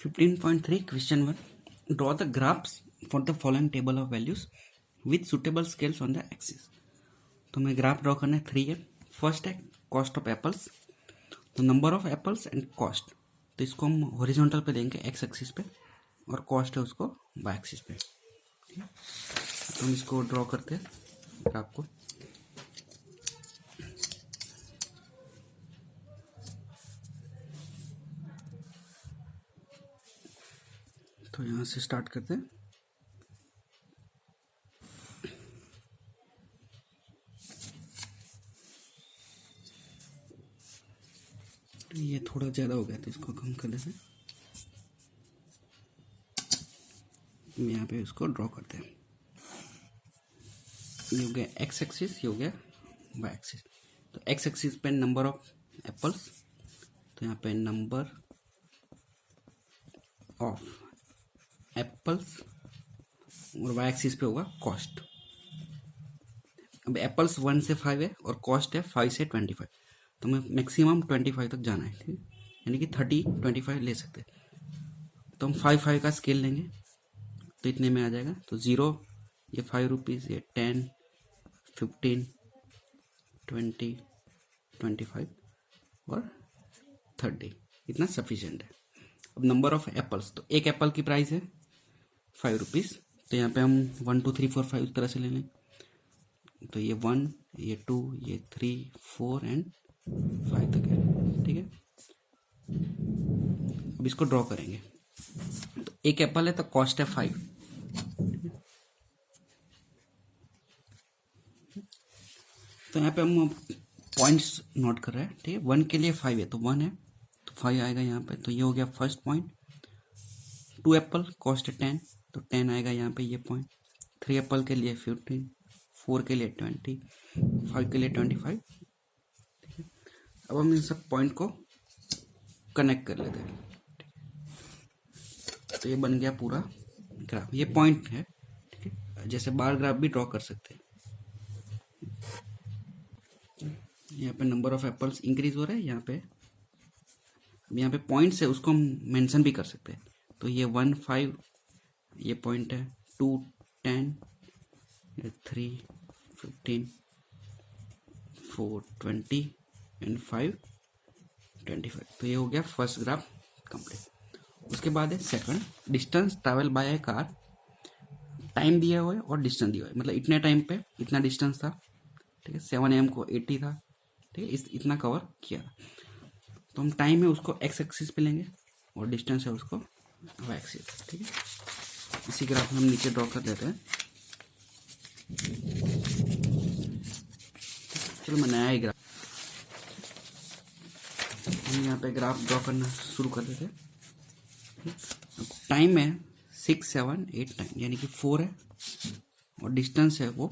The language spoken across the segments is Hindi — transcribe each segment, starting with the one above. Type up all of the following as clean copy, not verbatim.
15.3 Question 1. Draw the graphs for the following table of values with suitable scales on the axis. तो हमें ग्राफ ड्रॉ करना है 3 है. फर्स्ट है कॉस्ट ऑफ एप्पल्स, तो number of apples and cost. तो इसको हम हॉरिजॉन्टल पे देंगे एक्स एक्सिस पे और कॉस्ट है उसको वाई एक्सिस पे. तो हम इसको ड्रॉ करते हैं ग्राफ को. तो यहाँ से स्टार्ट करते हैं. ये थोड़ा ज़्यादा हो गया तो इसको कम कर देते हैं. यहाँ पे इसको ड्रॉ करते हैं. ये हो गया एक्स एक्सिस, ये हो गया वाई एक्सिस. तो एक्स एक्सिस पे नंबर ऑफ एप्पल्स, तो यहाँ पे नंबर ऑफ एप्पल्स और वाई एक्सिस पे होगा कॉस्ट. अब एप्पल्स 1 से 5 है और कॉस्ट है 5 से 25. तो हमें मैक्सिमम 25 तक जाना है, ठीक है, यानी कि 30 25 ले सकते हैं. तो हम 5 का स्केल लेंगे तो इतने में आ जाएगा. तो 0, ये 5 रुपीज़, ये 10, 15, 20, 25 और 30, इतना सफिशिएंट है. अब नंबर ऑफ एप्पल्स, तो एक एप्पल की प्राइस है 5 रुपीज़. तो यहाँ पे हम 1 2 3 4 5 उस तरह से ले लें. तो ये 1, ये 2, ये 3, 4 एंड 5 तक है, ठीक है. अब इसको ड्रॉ करेंगे. तो एक एप्पल है तो कॉस्ट है 5. तो यहाँ पे हम पॉइंट्स नोट कर रहे हैं, ठीक है. 1 के लिए 5 है तो 1 है तो 5 आएगा यहाँ पे. तो ये हो गया फर्स्ट पॉइंट. 2 एप्पल कॉस्ट है 10 तो 10 आएगा यहाँ पे ये पॉइंट. 3 एप्पल के लिए 15, 4 के लिए 20, 5 के लिए 25, ठीक है. अब हम इन सब पॉइंट को कनेक्ट कर लेते हैं. तो ये बन गया पूरा ग्राफ. ये पॉइंट है, ठीक है. जैसे बार ग्राफ भी ड्रॉ कर सकते हैं. यहाँ पे नंबर ऑफ एप्पल्स इंक्रीज हो रहा है यहाँ पे. अब यहाँ पे पॉइंट्स है उसको हम मेंशन भी कर सकते हैं. तो ये 1 5 ये पॉइंट है, 2 10, 3 15, 4 20 एंड 5 25. तो ये हो गया फर्स्ट ग्राफ कंप्लीट. उसके बाद है second, distance travel by A car. Time दिया हुआ है और डिस्टेंस दिया हुआ है, मतलब इतने टाइम पे इतना डिस्टेंस था, ठीक है. 7 AM को 80 था, ठीक है. इतना कवर किया. तो हम टाइम है उसको एक्स एक्सिस पे लेंगे और डिस्टेंस है उसको वाई एक्सिस, ठीक है. इसी ग्राफ में हम नीचे ड्रॉ कर देते हैं. चलो मैं नया ही ग्राफ, हम यहाँ पे ग्राफ ड्रॉ करना शुरू कर देते हैं. अब टाइम है 6 7 8 9 यानी कि 4 है और डिस्टेंस है वो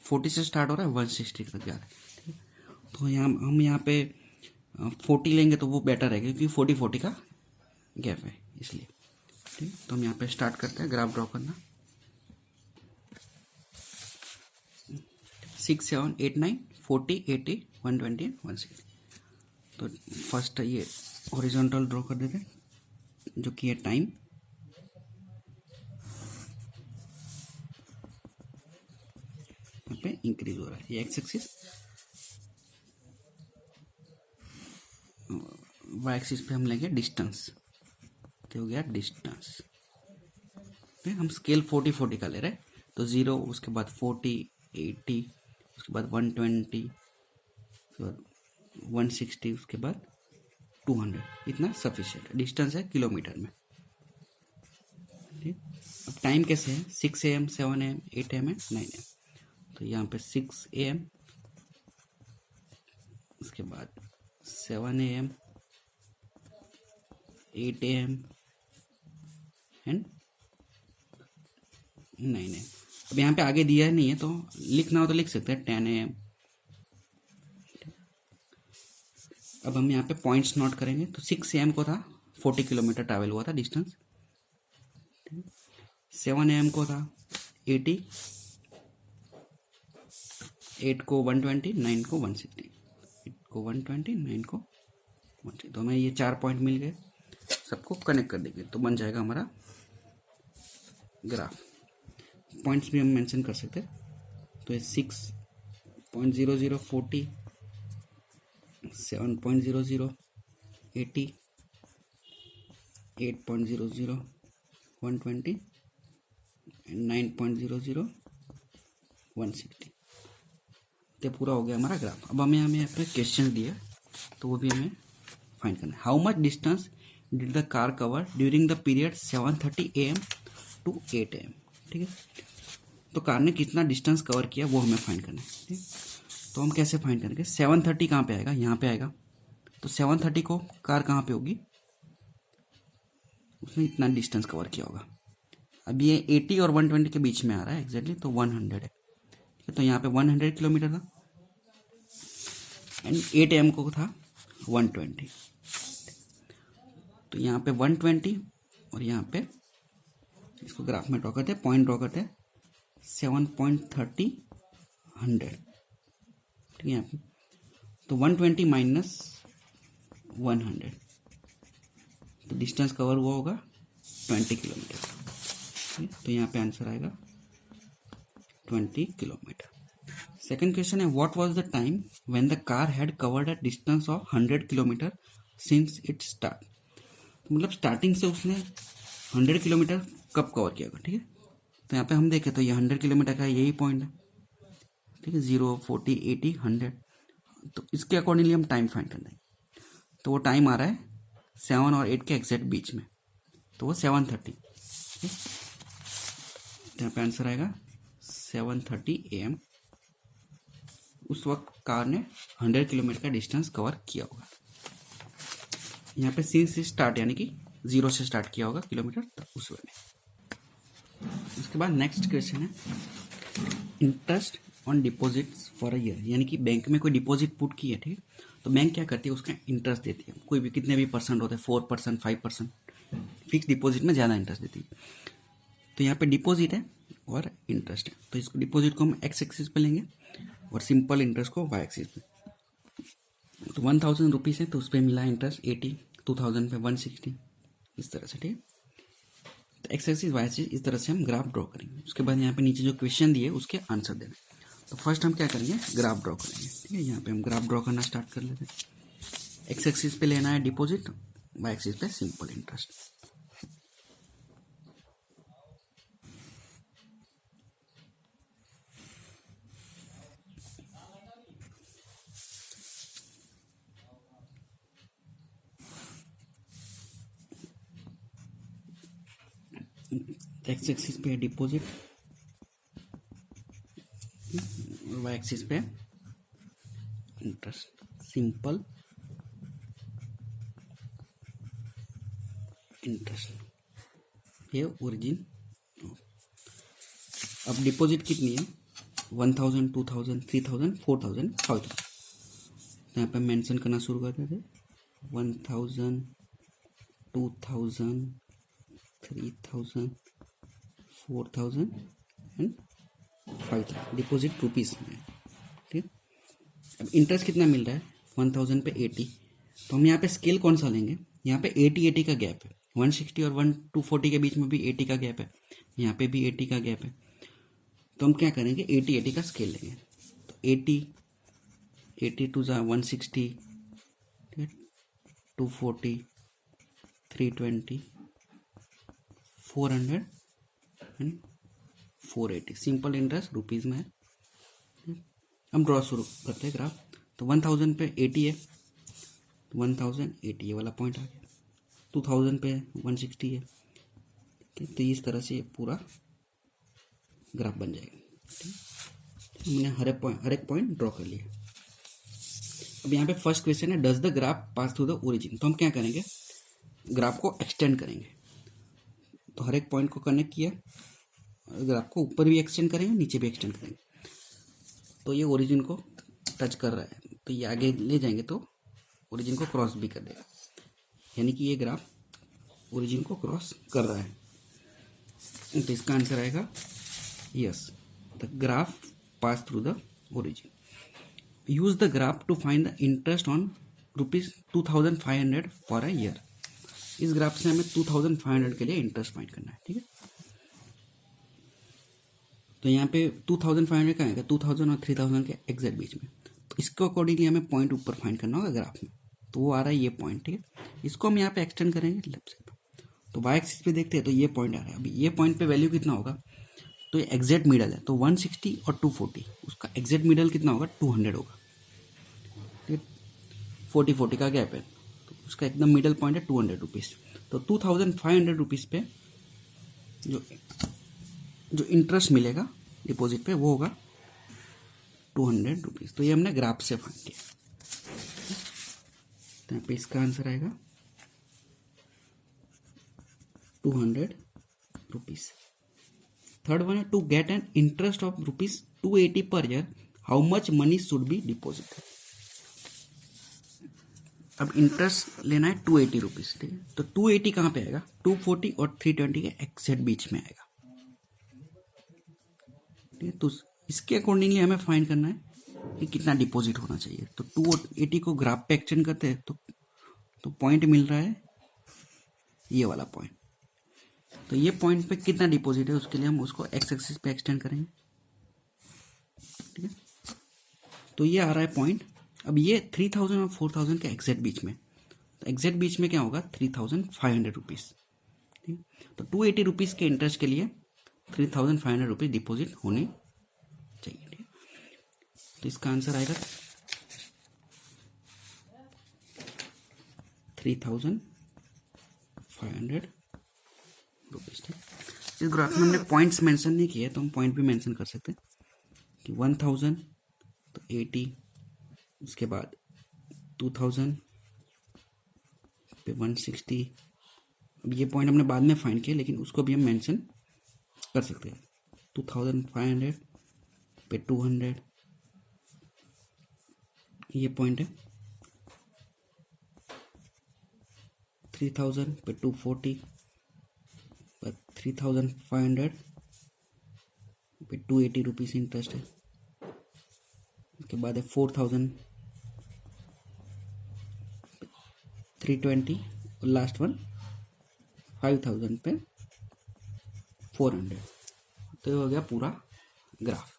40 से स्टार्ट हो रहा है 160 तक जा रहा है, ठीक है. तो हम यहाँ पे 40 लेंगे तो वो बेटर है क्योंकि 40 का गैप है इसलिए, ठीक. तो हम यहाँ पे स्टार्ट करते हैं ग्राफ ड्रॉ करना. 6 7 8 9 40 80 120 160. तो फर्स्ट ये हॉरिजॉन्टल ड्रॉ कर देते हैं जो कि है टाइम. यहाँ पे इंक्रीज हो रहा है ये एक्स एक्सिस. वाई एक्सिस पे हम लेंगे डिस्टेंस. तो हो गया डिस्टेंस पे हम स्केल 40 40 का ले रहे हैं. तो 0, उसके बाद 40 80, उसके बाद 120, उसके बाद 160, उसके बाद 200. इतना सफिशिएंट है. डिस्टेंस है किलोमीटर में, ठीक. अब टाइम कैसे है 6 AM 7 AM 8 AM 9 AM. तो यहाँ पे 6 AM, उसके बाद 7 AM 8 AM एंड 9 AM. अब यहाँ पे आगे दिया नहीं है तो लिखना हो तो लिख सकते हैं 10 AM. अब हम यहाँ पे पॉइंट्स नोट करेंगे. तो 6 AM को था 40 किलोमीटर ट्रैवल हुआ था डिस्टेंस. 7 AM को था 80, 8 को 120, 9 को 160, 8 को 120, 9 को 160. तो हमें ये 4 पॉइंट मिल गए. सबको कनेक्ट कर देंगे तो बन जाएगा हमारा ग्राफ। पॉइंट्स भी हम मेंशन कर सकते हैं। तो ये 6.0040, 7.00 80, 8.00 120 एंड 9.00 160। तो पूरा हो गया हमारा ग्राफ। अब हमें यहाँ पे क्वेश्चन दिया तो वो भी हमें फाइंड करना है। How much distance did the car cover during the period 7:30 AM to 8 AM। ठीक है, तो कार ने कितना डिस्टेंस कवर किया वो हमें फाइंड करना है। ठीक, तो हम कैसे फाइंड करेंगे? 7:30 कहाँ पे आएगा? यहाँ पे आएगा। तो 7:30 को कार कहाँ पे होगी? उसने इतना डिस्टेंस कवर किया होगा। अब ये 80 और 120 के बीच में आ रहा है एग्जैक्टली, तो 100 है। तो यहाँ पे 100 किलोमीटर था एंड 8 AM को था 120। तो यहाँ पे 120 और यहाँ पे इसको ग्राफ में ड्रॉ करते हैं, पॉइंट ड्रॉ करते हैं 7.30 100। ठीक है, यहाँ पे तो 120 माइनस 100 तो डिस्टेंस कवर हुआ होगा 20 किलोमीटर। तो यहाँ पे आंसर आएगा 20 किलोमीटर। सेकेंड क्वेश्चन है what was the time when the car had covered a distance of 100 kilometre since it start. तो मतलब स्टार्टिंग से उसने 100 किलोमीटर कब कवर किया होगा। ठीक है, तो यहाँ पे हम देखें तो ये 100 किलोमीटर का यही पॉइंट है। ठीक है, 0, 40, 80, 100। तो इसके अकॉर्डिंगली हम टाइम फाइंड करना है। तो वो टाइम आ रहा है 7 और 8 के एग्जैक्ट बीच में, तो वो 7:30। यहाँ पे आंसर आएगा 7:30 AM। उस वक्त कार ने 100 किलोमीटर का डिस्टेंस कवर किया होगा। यहाँ पे सिंस स्टार्ट यानी कि 0 से स्टार्ट किया होगा किलोमीटर, तो उस वे में। उसके बाद नेक्स्ट क्वेश्चन है interest on deposits for a year. यानी कि बैंक में कोई डिपॉजिट पुट की है, ठीक है, तो बैंक क्या करती है? उसका इंटरेस्ट देती है। कोई भी कितने भी परसेंट होते हैं, 4%, 5%। फिक्स डिपॉजिट में ज़्यादा इंटरेस्ट देती है। तो यहाँ पे डिपॉजिट है और इंटरेस्ट है, तो इसको डिपॉजिट को हम एक्स एक्सिस पे लेंगे और सिंपल इंटरेस्ट को वाई एक्सिस पे। तो 1000 रुपीज़ है तो उस पर मिला इंटरेस्ट 80, 2000 पे 160, इस तरह से। ठीक है, तो एक्स एक्सिस वाई एक्सिस इस तरह से हम ग्राफ ड्रॉ करेंगे। उसके बाद यहाँ पे नीचे जो क्वेश्चन दिए उसके आंसर देना। तो फर्स्ट हम क्या करेंगे? ग्राफ ड्रॉ करेंगे। ठीक है, यहाँ पे हम ग्राफ ड्रॉ करना स्टार्ट कर लेते हैं। एक्स एक्सिस पे लेना है डिपॉजिट, वाई एक्सिस पे सिंपल इंटरेस्ट। एक्स एक्सिस पे है डिपॉजिट, वाई एक्सिस पे इंटरेस्ट, सिंपल इंटरेस्ट। ये ओरिजिन। अब डिपॉजिट कितनी है? 1000, 2000, 3000, 4000, 5000। तो यहाँ पे मेंशन करना शुरू कर देते 1000, 2000, 3000, 4000 एंड 5000। डिपॉजिट रुपीज़ में। ठीक, अब इंटरेस्ट कितना मिल रहा है? 1000 पे 80। तो हम यहाँ पे स्केल कौन सा लेंगे? यहाँ पे 80 का गैप है। 160 और 240 के बीच में भी 80 का गैप है, यहाँ पे भी 80 का गैप है। तो हम क्या करेंगे? 80 का स्केल लेंगे। तो 80 टू जा 160, ठीक है, 240, 320, 400 एंड 480। सिंपल इंटरेस्ट रुपीज़ में है। हम ड्रॉ शुरू करते हैं ग्राफ। तो 1000 पे 80 है, 1080 वाला पॉइंट आ गया। 2000 पे 160 है। ठीक, तो इस तरह से पूरा ग्राफ बन जाएगा। ठीक, हमने हर एक पॉइंट ड्रॉ कर लिया। अब यहाँ पे फर्स्ट क्वेश्चन है does the graph pass through the origin. तो हम क्या करेंगे? ग्राफ को एक्सटेंड करेंगे। तो हर एक पॉइंट को कनेक्ट किया, ग्राफ को ऊपर भी एक्सटेंड करेंगे, नीचे भी एक्सटेंड करेंगे। तो ये ओरिजिन को टच कर रहा है, तो ये आगे ले जाएंगे तो ओरिजिन को क्रॉस भी कर देगा, यानी कि ये ग्राफ ओरिजिन को क्रॉस कर रहा है। तो इसका आंसर आएगा yes, the graph pass through the origin. Use the graph to find the interest on ₹2500 for a year. इस ग्राफ से हमें 2500 के लिए इंटरेस्ट फाइंड करना है, ठीक है। तो यहाँ पे 2500 का आएगा 2000 और 3000 के एग्जैक्ट बीच में, तो इसको अकॉर्डिंगली हमें पॉइंट ऊपर फाइंड करना होगा ग्राफ में, तो वो आ रहा है ये पॉइंट, ठीक है। इसको हम यहाँ पे एक्सटेंड करेंगे लेफ्ट साइड पे, तो वाई एक्सिस पे देखते हैं तो ये पॉइंट आ रहा है। अभी ये पॉइंट पे वैल्यू कितना होगा, तो ये एग्जैक्ट मिडल है, तो 160 और 240, उसका एग्जैक्ट मिडल कितना होगा, 200 होगा, ठीक है। 40 का गैप है, तो उसका एकदम मिडल पॉइंट है 200 रुपीज़। तो 2500 रुपीज़ पे जो इंटरेस्ट मिलेगा डिपॉजिट पे वो होगा 200 रुपीज़। तो ये हमने ग्राफ से फाइंड किया, तो यहाँ पे इसका आंसर आएगा 200 रुपीज़। थर्ड वन है to get an interest of ₹280 per year, how much money should be deposited. अब इंटरेस्ट लेना है 280 रुपीज़, ठीक है। तो 280 कहाँ पे आएगा, 240 और 320 के एग्जैक्ट बीच में आएगा, ठीक है। तो इसके अकॉर्डिंगली हमें फाइंड करना है कि कितना डिपॉजिट होना चाहिए। तो 280 को ग्राफ पे एक्सटेंड करते हैं तो पॉइंट मिल रहा है ये वाला पॉइंट। तो ये पॉइंट पे कितना डिपॉजिट है उसके लिए हम उसको एक्स एक्सिस पे एक्सटेंड करेंगे, ठीक है। तो ये आ रहा है पॉइंट। अब ये 3000 और 4000 के एग्जैक्ट बीच में, तो एग्जैक्ट बीच में क्या होगा, 3500 रुपीज़, ठीक है। तो 280 रुपीज़ के इंटरेस्ट के लिए 3500 रुपीज़ डिपॉजिट होने चाहिए, ठीक है। तो इसका आंसर आएगा 3500 रुपीज़, ठीक। इस ग्राफ में हमने पॉइंट्स मेंशन नहीं किए, तो हम पॉइंट भी मेंशन कर सकते हैं कि 1000 तो 80, उसके बाद 2000 पे 160। अब ये पॉइंट हमने बाद में फाइंड किया, लेकिन उसको भी हम मेंशन कर सकते हैं। 2500 पे 200 ये पॉइंट है। 3000 पे 240 पर 3500 पे 280 रुपीज़ इंटरेस्ट है। उसके बाद है 4000 320 और लास्ट वन 5000 पे 400। तो ये हो गया पूरा ग्राफ।